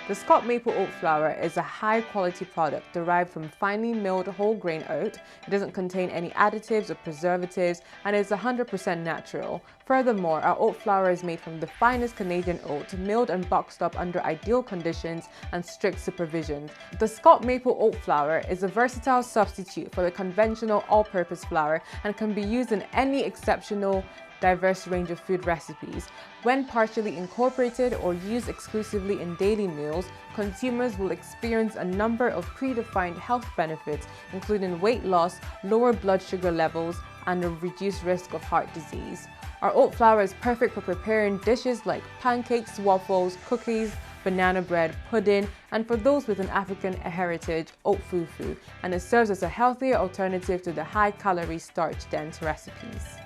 The ScotMaple Oat Flour is a high-quality product derived from finely milled whole grain oat. It doesn't contain any additives or preservatives and is 100% natural. Furthermore, our oat flour is made from the finest Canadian oat, milled and boxed up under ideal conditions and strict supervision. The ScotMaple Oat Flour is a versatile substitute for the conventional all-purpose flour and can be used in any exceptional diverse range of food recipes. When partially incorporated or used exclusively in daily meals, consumers will experience a number of predefined health benefits, including weight loss, lower blood sugar levels, and a reduced risk of heart disease. Our oat flour is perfect for preparing dishes like pancakes, waffles, cookies, banana bread, pudding, and for those with an African heritage, oat fufu, and it serves as a healthier alternative to the high-calorie starch-dense recipes.